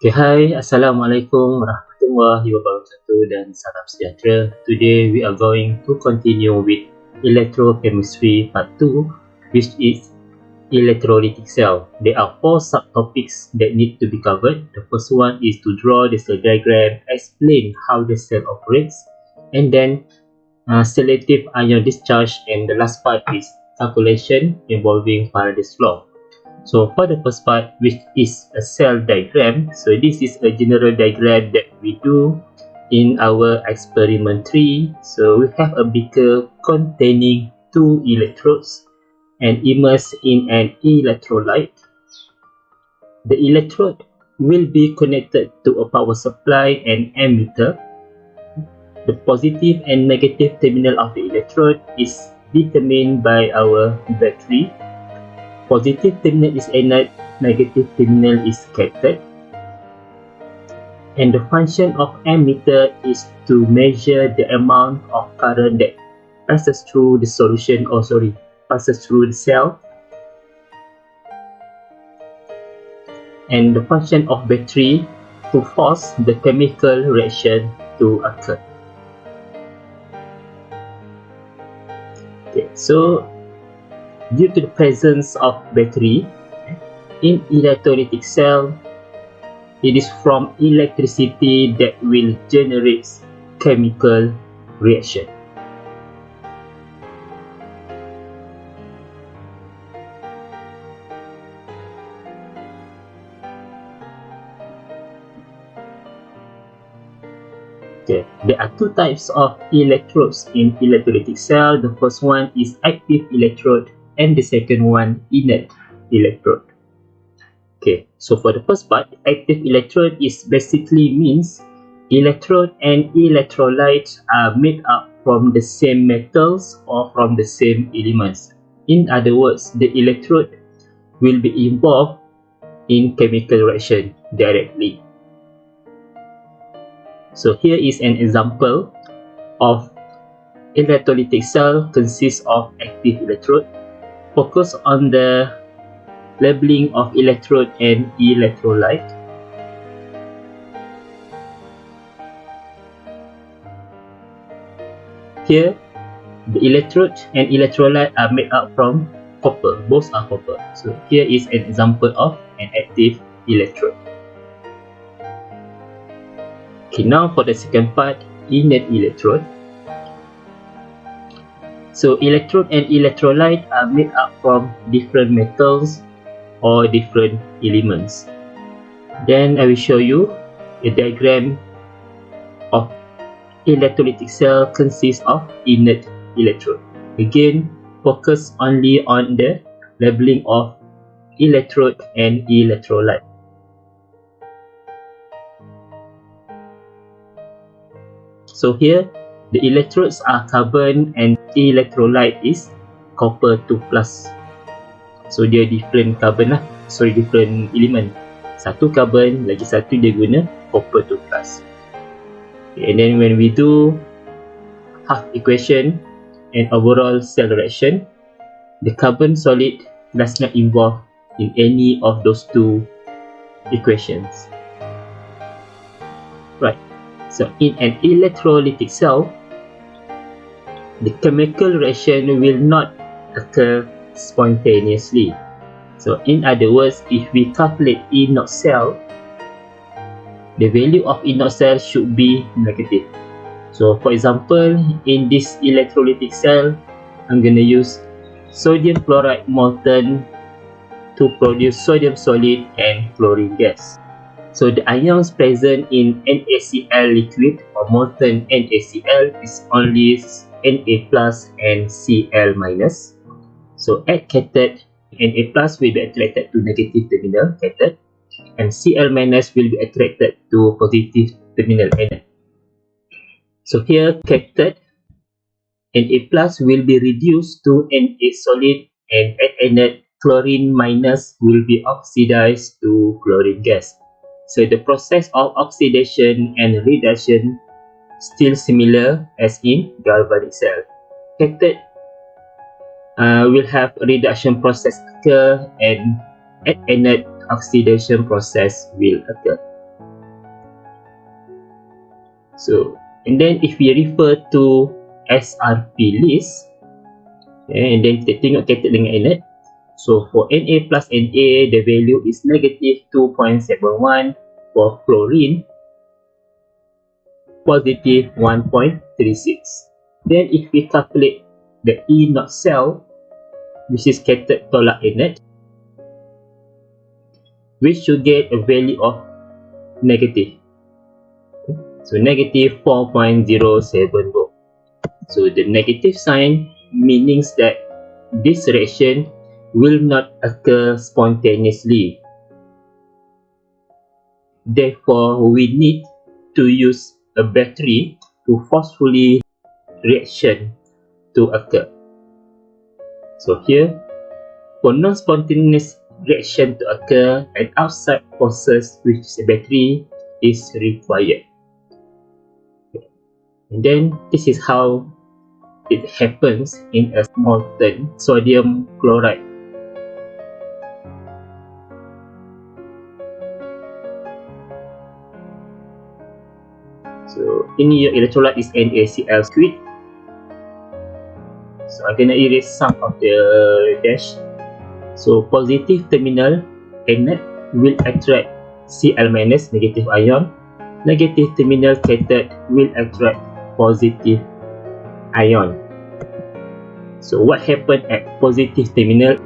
Okay, hi, Assalamualaikum warahmatullahi wabarakatuh dan salam sejahtera. Today we are going to continue with Electrochemistry Part 2, which is Electrolytic Cell. There are 4 subtopics that need to be covered. The first one is to draw the cell diagram, explain how the cell operates, and then selective ion discharge, and the last part is calculation involving Faraday's law. So for the first part, which is a cell diagram, so this is a general diagram that we do in our experiment 3. So we have a beaker containing 2 electrodes and immersed in an electrolyte. The electrode will be connected to a power supply and ammeter. The positive and negative terminal of the electrode is determined by our battery. Positive terminal is anode, negative terminal is cathode. And the function of ammeter is to measure the amount of current that passes through the solution, passes through the cell. And the function of battery to force the chemical reaction to occur. Okay, so due to the presence of battery in electrolytic cell, it is from electricity that will generate chemical reaction. Okay, there are 2 types of electrodes in electrolytic cell. The first one is active electrode and the second one inert electrode. Okay, so for the first part, active electrode is basically means electrode and electrolyte are made up from the same metals or from the same elements. In other words, the electrode will be involved in chemical reaction directly. So here is an example of electrolytic cell consists of active electrode. Focus on the labeling of electrode and electrolyte. Here, the electrode and electrolyte are made up from copper. Both are copper. So here is an example of an active electrode. Okay, now for the second part, inert electrode. So electrode and electrolyte are made up from different metals or different elements. Then I will show you a diagram of electrolytic cell consists of inert electrode. Again, focus only on the labeling of electrode and electrolyte. So here, the electrodes are carbon and electrolyte is copper 2+. So dia different carbon lah, different element. Satu carbon, lagi satu dia guna copper 2+. Okay, and then when we do half equation and overall cell reaction, the carbon solid does not involve in any of those 2 equations. Right. So in an electrolytic cell, the chemical reaction will not occur spontaneously. So in other words, if we calculate E naught cell, the value of E naught cell should be negative. So for example, in this electrolytic cell, I'm going to use sodium chloride molten to produce sodium solid and chlorine gas. So the ions present in NaCl liquid or molten NaCl is only Na plus and Cl minus. So at cathode, Na plus will be attracted to negative terminal cathode and Cl minus will be attracted to positive terminal anode. So here cathode, Na plus will be reduced to Na solid, and at anode chlorine minus will be oxidized to chlorine gas. So the process of oxidation and reduction still similar as in galvanic cell. Cathode will have a reduction process occur, and at anode oxidation process will occur. So, and then if we refer to SRP list, okay, and then kita tengok cathode dengan anode. So for Na plus Na, the value is negative 2.71. For chlorine, positive 1.36. Then if we calculate the E0 cell, which is cathode tolak anode, we should get a value of negative. So negative 4.07 volt. So the negative sign means that this reaction will not occur spontaneously. Therefore, we need to use a battery to forcefully reaction to occur. So here, for non-spontaneous reaction to occur, an outside process, which is a battery, is required. And then this is how it happens in a molten sodium chloride. So in your electrolyte is NaCl squid. So I'm gonna erase some of the dash. So positive terminal anode will attract Cl minus negative ion. Negative terminal cathode will attract positive ion. So what happened at positive terminal?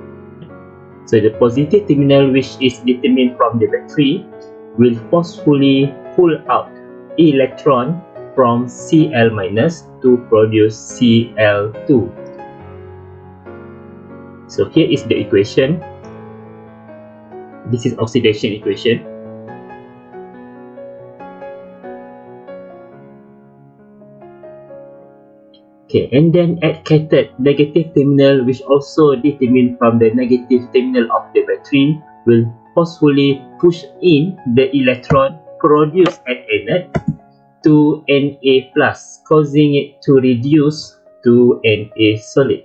So the positive terminal, which is determined from the battery, will forcefully pull out electron from Cl minus to produce Cl2. So here is the equation. This is oxidation equation. Okay, and then at cathode, negative terminal, which also determined from the negative terminal of the battery, will forcefully push in the electron produced at anode to Na+, causing it to reduce to Na solid.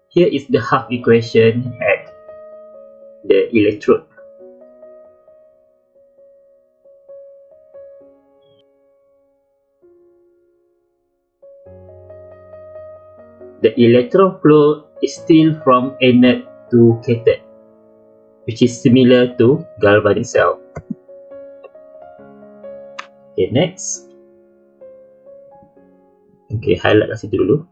Here is the half equation at the electrode. The electron flow is still from anode to cathode, which is similar to galvanic cell. Okay, next. Okay, highlight kat situ dulu.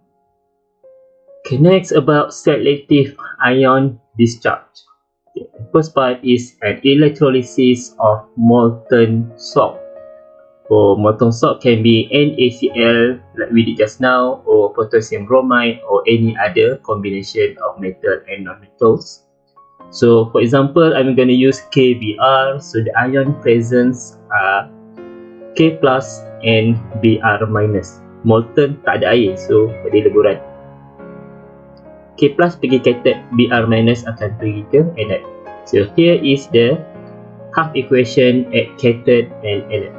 Okay, next about selective ion discharge. Okay, the first part is an electrolysis of molten salt. For molten salt can be NaCl like we did just now, or potassium bromide, or any other combination of metal and non-metals. So for example, I'm going to use KBr. So the ion presence are K plus and Br minus. Molten tak ada air, so pada leburan. K plus pergi cathode, Br minus akan pergi ke anode. So here is the half equation at cathode and anode.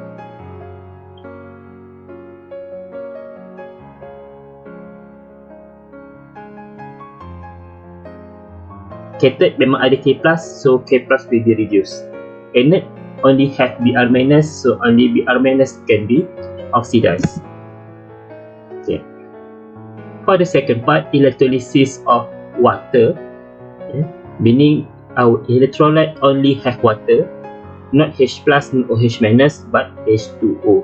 Cathode memang ada K plus, so K plus will be reduced. Anode only have Br minus, so only Br minus can be oxidized. Okay. For the second part, electrolysis of water, okay, meaning our electrolyte only have water, not H plus, not OH minus, but H2O.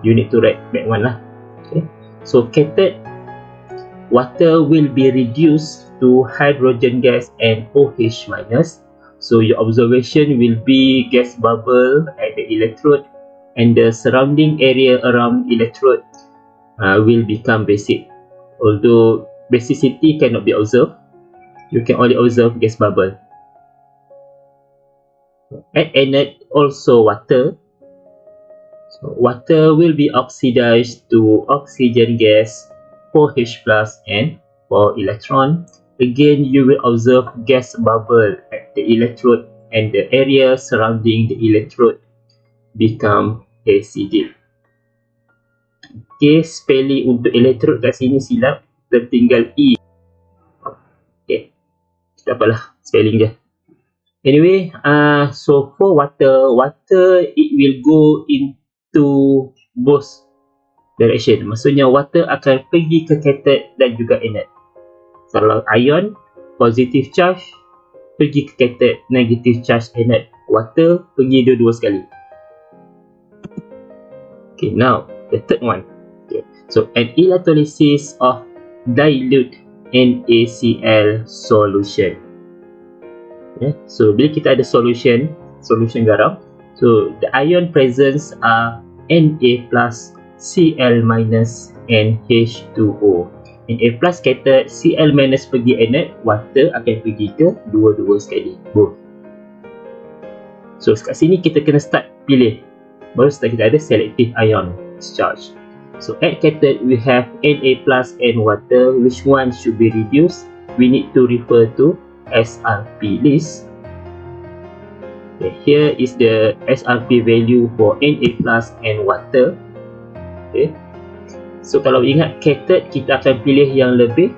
You need to write back one lah. Okay. So cathode, water will be reduced to hydrogen gas and OH minus. So your observation will be gas bubble at the electrode, and the surrounding area around electrode will become basic. Although basicity cannot be observed, you can only observe gas bubble. At anode, also water. So water will be oxidized to oxygen gas, 4H plus and 4 electron. Again, you will observe gas bubble at the electrode, and the area surrounding the electrode become acidic. Okay, spelling untuk electrode kat sini silap, tertinggal E. Okay, tak apalah, spelling je. Anyway, so for water, it will go into both direction. Maksudnya water akan pergi ke cathode dan juga anode. Kalau ion, positive charge pergi ke cathode, negative charge anode. Water pergi dua-dua sekali. Okay, now the third one. Okay. So an electrolysis of dilute NaCl solution. Okay. So bila kita ada solution garam, so the ion presence are Na+, Cl-, and H2O. Na+ cathode, Cl- pergi anode, water akan pergi ke dua-dua sekali, both. So kat sini kita kena start pilih. Baru start kita ada selective ion discharge. So at cathode we have Na+ and water. Which one should be reduced? We need to refer to SRP list. Okay, here is the SRP value for Na+ and water. Okay. So kalau ingat cathode, kita akan pilih yang lebih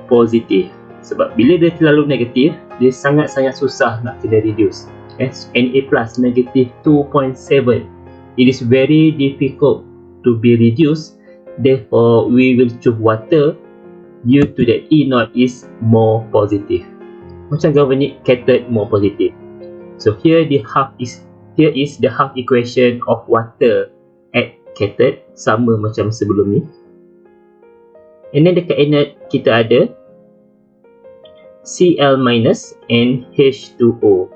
positif. Sebab bila dia terlalu negatif, dia sangat-sangat susah nak kena reduce. Na+, negative 2.7. It is very difficult to be reduced. Therefore, we will choose water due to that E0 is more positive. Macam galvanic, cathode more positive. So here is the half equation of water at cathode, sama macam sebelum ni. And then dekat anode kita ada Cl- and H2O.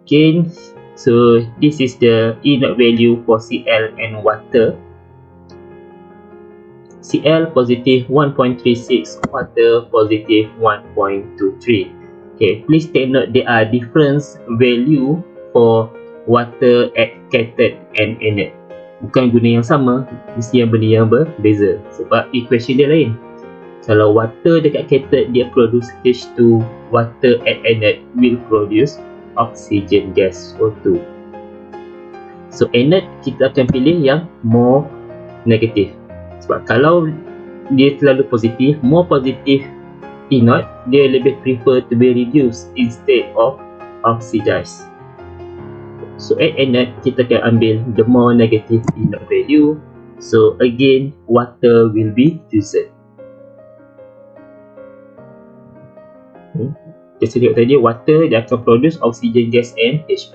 Again, so this is the E0 value for Cl and water. Cl positive 1.36, water positive 1.23. Okay, please take note there are different value for water at cathode and anode. Bukan guna yang sama, mesti yang benda yang berbeza. Sebab equation dia lain. Kalau water dekat cathode dia produce H2, water at anode will produce oxygen gas O2. So anode kita akan pilih yang more negative. Sebab kalau dia terlalu positif, more positive E0, dia lebih prefer to be reduced instead of oxidized. So at anode kita akan ambil the more negative E0 value. So again, water will be chosen. Kita tengok tadi, water dia akan produce oxygen gas and H+.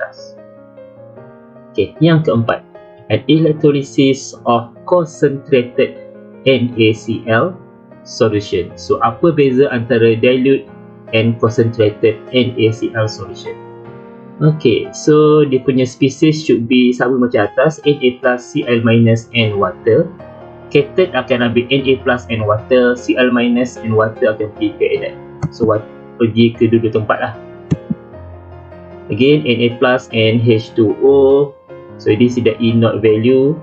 Okay, yang keempat, an electrolysis of concentrated NaCl solution. So apa beza antara dilute and concentrated NaCl solution? Okay, so dia punya species should be sama macam atas, Na+, Cl- and water. Cathode akan ambil Na+ and water, Cl- and water akan pergi ke anode. So pergi ke dua tempat lah. Again, Na+ and H2O. So this is the E0 value.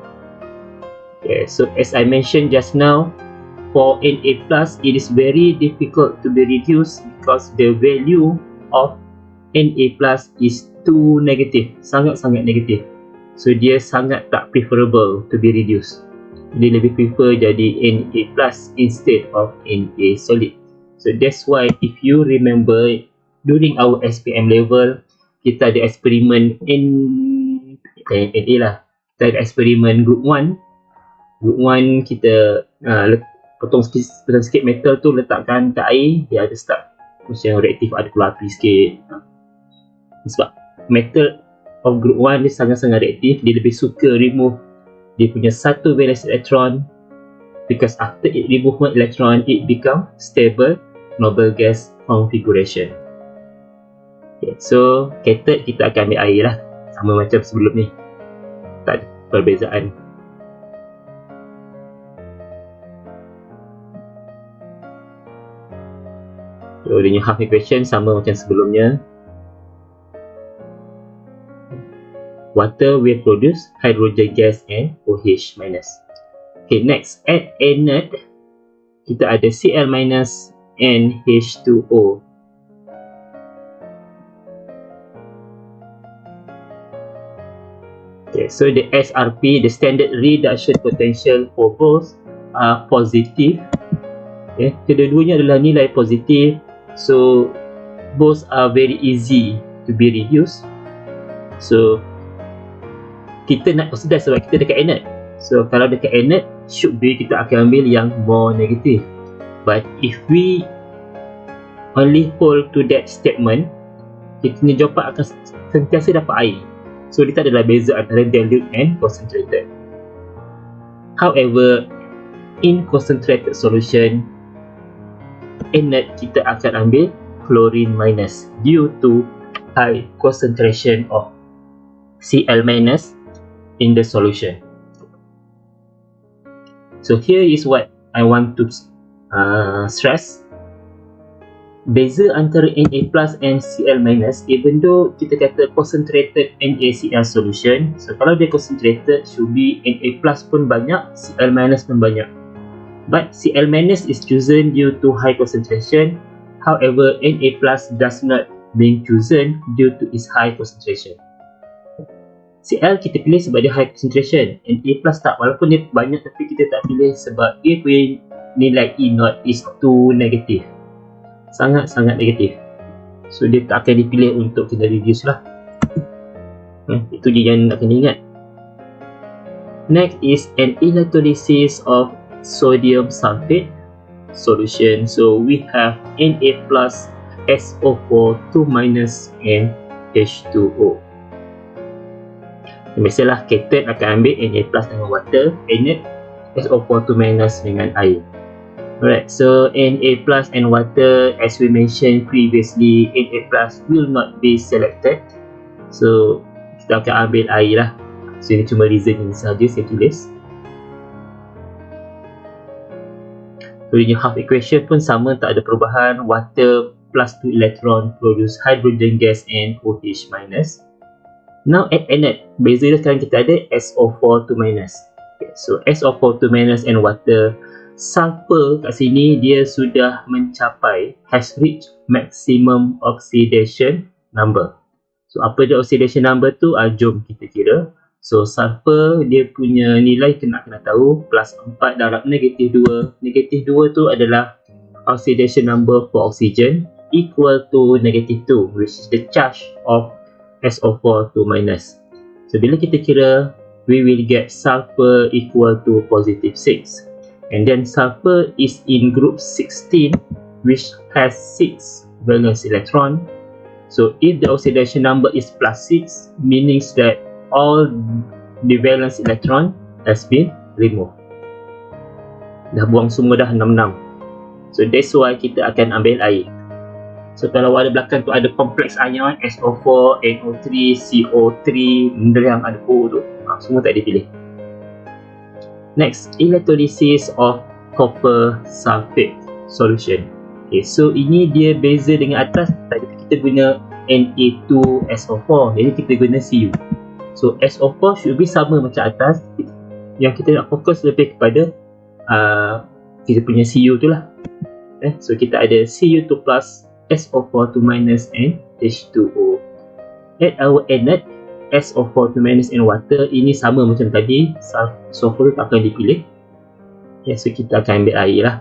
Okay, so as I mentioned just now, for Na+, it is very difficult to be reduced because the value of Na+ is too negative, sangat-sangat negatif. So dia sangat tak preferable to be reduced. Dia lebih prefer jadi Na+ instead of Na solid. So that's why if you remember during our SPM level, kita ada eksperimen NA lah. Kita ada eksperimen group 1. Group 1 kita potong sikit metal tu, letakkan kat air, dia ada start macam reaktif, ada keluar api sikit. Sebab metal of group 1 dia sangat-sangat reaktif, dia lebih suka remove dia punya satu valence electron, because after it remove one electron, it become stable noble gas configuration. Okay, so cathode kita akan ambil air lah, sama macam sebelum ni, tak ada perbezaan. So dia punya half equation sama macam sebelumnya. Water will produce hydrogen gas and OH-. Okay, next, at anode kita ada Cl- and H2O. Okay, so the SRP, the standard reduction potential for both are positive. Okay, kedua-duanya adalah nilai positif. So both are very easy to be reduced. So kita nak oxidize sebab kita dekat anode. So kalau dekat anode, should be kita akan ambil yang more negative. But if we only hold to that statement, kita punya jawapan akan sentiasa dapat air. So dia tak adalah beza antara dilute and concentrated. However, in concentrated solution, inert kita akan ambil chlorine minus due to high concentration of Cl minus in the solution. So here is what I want to stress. Beza antara Na plus and Cl minus, even though kita kata concentrated NaCl solution, so kalau dia concentrated should be Na plus pun banyak, Cl minus pun banyak. But Cl minus is chosen due to high concentration. However, Na plus does not being chosen due to its high concentration. Cl kita pilih sebab dia high concentration. Na plus tak, walaupun dia banyak tapi kita tak pilih sebab dia punya nilai E0 is too negative. Sangat-sangat negatif. So dia tak akan dipilih untuk kita reduce lah. Itu je yang nak kena ingat. Next is an electrolysis of sodium sulfate solution. So we have Na plus SO4 2 minus and H2O. Biasalah cathode akan ambil Na plus dengan water, anode SO4 2 minus dengan air. Alright, so Na plus and water, as we mentioned previously, Na plus will not be selected. So kita akan ambil air lah. So ini cuma reason ini sahaja saya tulis. So ini half equation pun sama, tak ada perubahan. Water plus 2 electron produce hydrogen gas and OH minus. Now at anode, beza dia sekarang kita ada SO4 2 minus. Okay, so SO4 2 minus and water. Sulfur kat sini dia sudah mencapai, has reached maximum oxidation number. So apa dia oxidation number tu? Jom kita kira. So sulfur dia punya nilai kena tahu, plus 4 darab negatif 2. Negatif 2 tu adalah oxidation number for oxygen, equal to negative 2, which is the charge of SO4 2 minus. So bila kita kira, we will get sulfur equal to positive 6. And then sulfur is in group 16, which has 6 valence electron. So if the oxidation number is plus 6, meaning that all the valence electron has been removed. Dah buang semua dah 6-6. So that's why kita akan ambil air. So kalau ada belakang tu ada kompleks ion SO4, NO3, CO3, benda yang ada O tu, semua tak dipilih. Next, electrolysis of copper sulfate solution. Okay, so ini dia beza dengan atas. Tadi kita guna Na2SO4, jadi kita guna Cu. So SO4 should be sama macam atas. Yang kita nak fokus lebih kepada kita punya Cu tu lah. So kita ada Cu2 plus, SO4 2 minus and H2O. At our anode, SO4 2 minus and water, ini sama macam tadi, sulfur tak akan dipilih. Okay, so kita akan ambil air lah.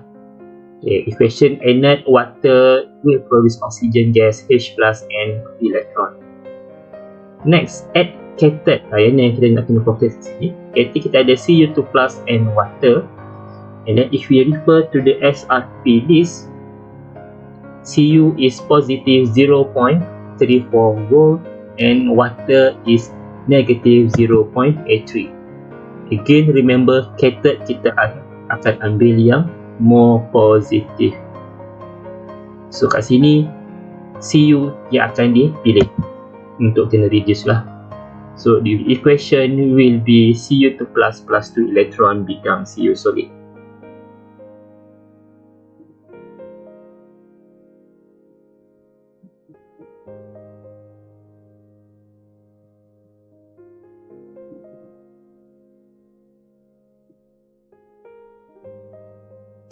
Okay, equation anode water will produce oxygen gas H plus and electron. Next, at cathode, yang kita nak kena fokus sini. Cathode kita ada Cu2 plus and water. And then if we refer to the SRP list, Cu is positive 0.34 volt and water is negative 0.83. Again, remember cathode kita akan ambil yang more positive. So kat sini Cu yang akan dipilih untuk kena reduce lah. So the equation will be Cu2 plus plus 2 electron become Cu solid.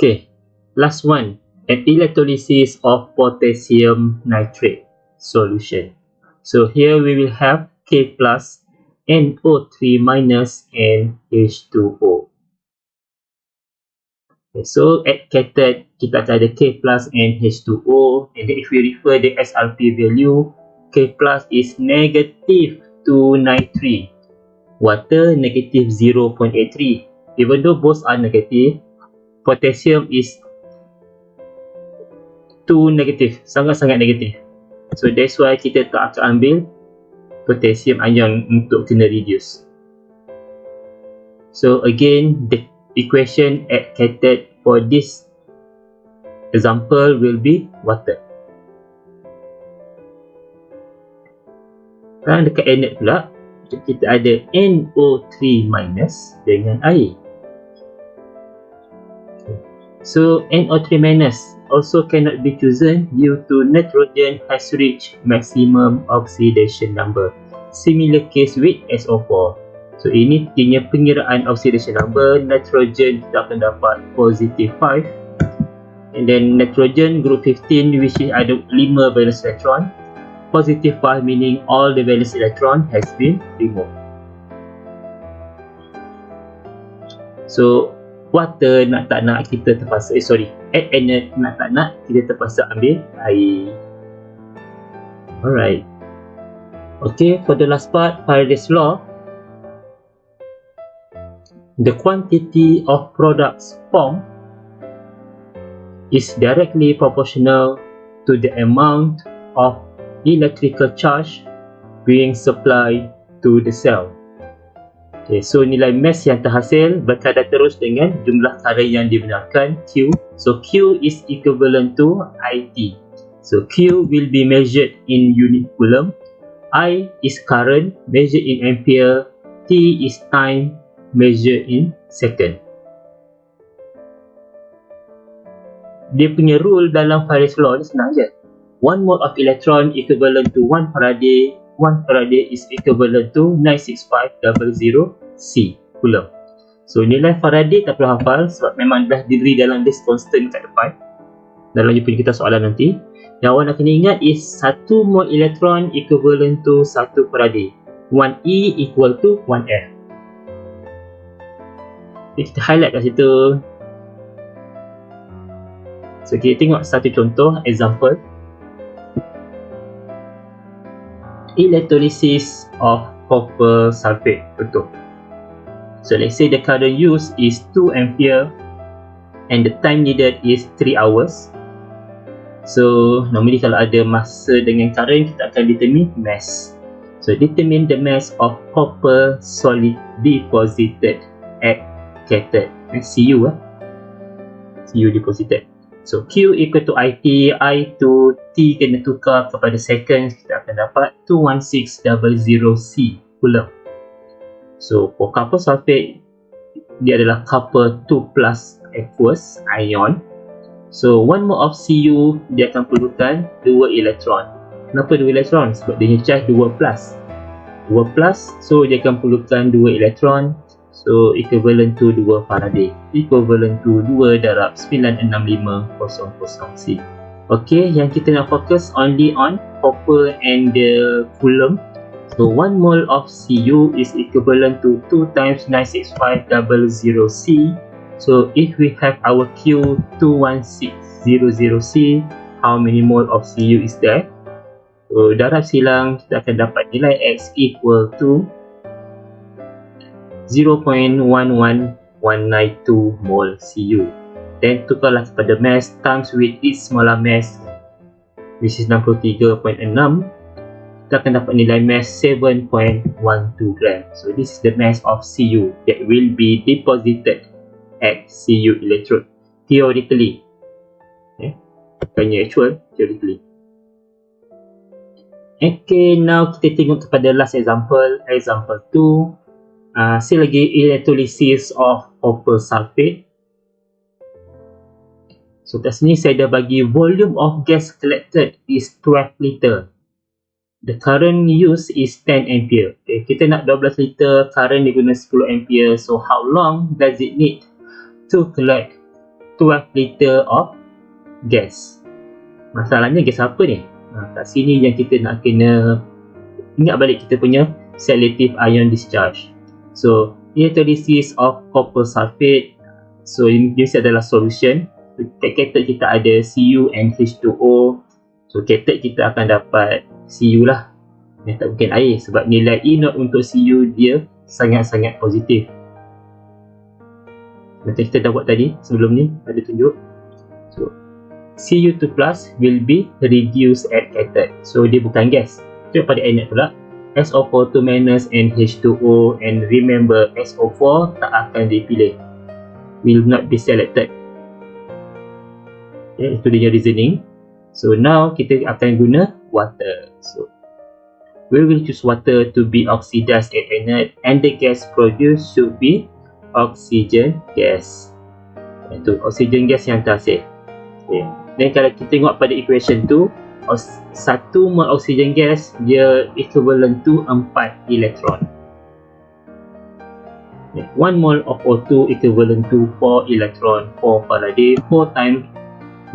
Okay, last one, an electrolysis of potassium nitrate solution. So here we will have K plus, NO3 minus and H2O. Okay, so at cathode kita akan ada K plus and H2O, and then if we refer the SRP value, K plus is negative 293, water negative 0.83, Even though both are negative, potassium is too negative, sangat-sangat negatif. So that's why kita tak akan ambil potassium ion untuk kena reduce. So again, the equation at cathode for this example will be water. Sekarang dekat inlet pula, kita ada NO3- dengan air. So NO3- also cannot be chosen due to nitrogen has reached maximum oxidation number. Similar case with SO4. So ini punya pengiraan oxidation number. Nitrogen kita akan dapat positive 5, and then nitrogen group 15 which is ada 5 valence electron, positive 5 meaning all the valence electron has been removed. So water nak tak nak kita terpaksa add inlet nak tak nak kita terpaksa ambil air. Alright. Okay, for the last part, Faraday's law. The quantity of products formed is directly proportional to the amount of electrical charge being supplied to the cell. Okay, so nilai mass yang terhasil berkadar terus dengan jumlah current yang dibenarkan, Q. So Q is equivalent to IT. So Q will be measured in unit coulomb, I is current measured in ampere, T is time measured in second. Dia punya rule dalam Faraday's law ni senang je. 1 mole of electron equivalent to 1 Faraday. 1 Faraday is equivalent to 96500 C coulomb. So nilai Faraday tak perlu hafal sebab memang dah diberi dalam this constant kat depan dalam punya kita soalan nanti. Yang awak nak kena ingat is 1 mole electron equivalent to 1 Faraday. 1E equal to 1F. Kita highlight kat situ. So kita tengok satu contoh example. Electrolysis of copper sulfate. Contoh. So let's say the current used is 2 ampere and the time needed is 3 hours. So normally kalau ada masa dengan current, kita akan determine mass. So determine the mass of copper solid deposited at cathode. Cu Cu deposited. So Q equal to IT, I to T kena tukar kepada seconds, kita akan dapat 21600 C coulomb. So for copper sulfate, dia adalah copper 2+ aqueous ion. So 1 mole of Cu dia akan perlukan 2 elektron. Kenapa 2 elektron? Sebab dia charge 2+. 2+, so dia akan perlukan 2 elektron. So equivalent to 2 Faraday, equivalent to 2 darab 96500 C. Okay, yang kita nak fokus only on copper and the coulomb. So 1 mole of Cu is equivalent to 2 times 96500 C. So if we have our Q 21600 C, how many mole of Cu is there? So darab silang kita akan dapat nilai X equal to 0.11192 mole Cu. Then tukarlah kepada mass times with its molar mass, which is 63.6. Kita akan dapat nilai mass 7.12 gram. So this is the mass of Cu that will be deposited at Cu electrode theoretically. Bukannya actual, theoretically. Okay, now kita tengok kepada last example, example 2. Still lagi electrolysis of copper sulfate. So kat sini saya dah bagi volume of gas collected is 12 liter. The current used is 10 ampere. Okay, kita nak 12 liter, current dia guna 10 ampere. So how long does it need to collect 12 liter of gas? Masalahnya gas apa ni? Kat sini yang kita nak kena ingat balik kita punya selective ion discharge. So electrolysis of copper sulfate. So ini adalah solution. Kat cathode kita ada Cu and H2O. So cathode kita akan dapat Cu lah. Yang tak mungkin air sebab nilai E0 untuk Cu dia sangat-sangat positif. macam kita dah buat tadi sebelum ni, ada tunjuk. So Cu2 plus will be reduced at cathode, so dia bukan gas. Tengok pada anode pula, SO4 2 minus and H2O, and remember SO4 tak akan dipilih, will not be selected. Okay, itu dia reasoning. So now kita akan guna water. So we will choose water to be oxidized at anode, and the gas produced should be oxygen gas. Itu oxygen gas yang terhasil. Okay. Dan kalau kita tengok pada equation tu, 1 mol oxygen gas dia equivalent to 4 elektron. 1 mol of O2 equivalent to 4 electron, 4 Faraday, 4 times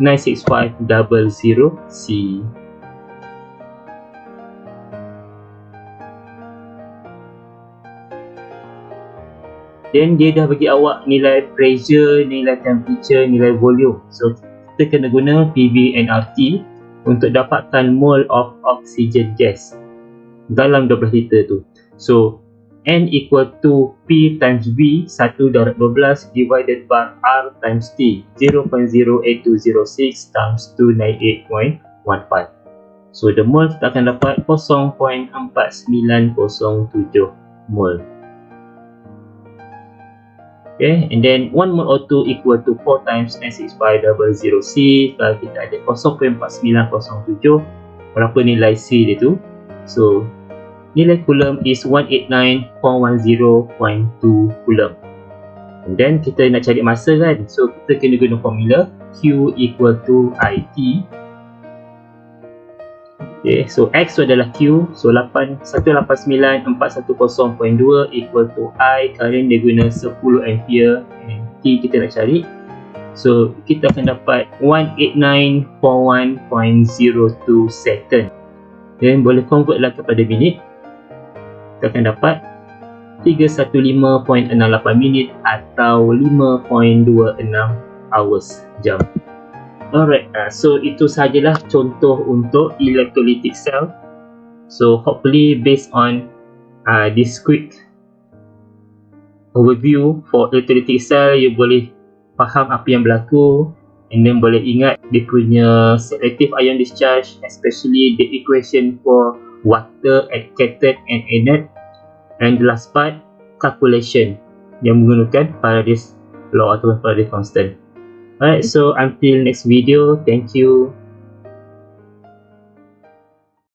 96500 C. Then dia dah bagi awak nilai pressure, nilai temperature, nilai volume. So kita kena guna PV and RT untuk dapatkan mole of oxygen gas dalam 12 liter tu. So N equal to P times V 1 darab 12 divided by R times T 0.08206 times 298.15. So the mole kita akan dapat 0.4907 mole. Okay, and then 1 mole O2 equal to 4 times 96500 C. Kalau kita ada 0.4907, berapa nilai C dia tu? So nilai coulomb is 189.10.2 coulomb. And then kita nak cari masa kan, so kita kena guna formula Q equal to IT. Okay, so X tu adalah Q, so 189.410.2 equal to I, current dia guna 10 ampere, and T kita nak cari, so kita akan dapat 189.41.02 second. Then boleh convert lah kepada minit, kita akan dapat 315.68 minit atau 5.26 hours, jam. Alright, so itu sahajalah contoh untuk electrolytic cell. So hopefully based on this quick overview for electrolytic cell, you boleh faham apa yang berlaku, and then boleh ingat dia punya selective ion discharge, especially the equation for water at cathode and anode, and the last part calculation yang menggunakan Faraday's law atau Faraday's constant. Alright, so until next video, thank you.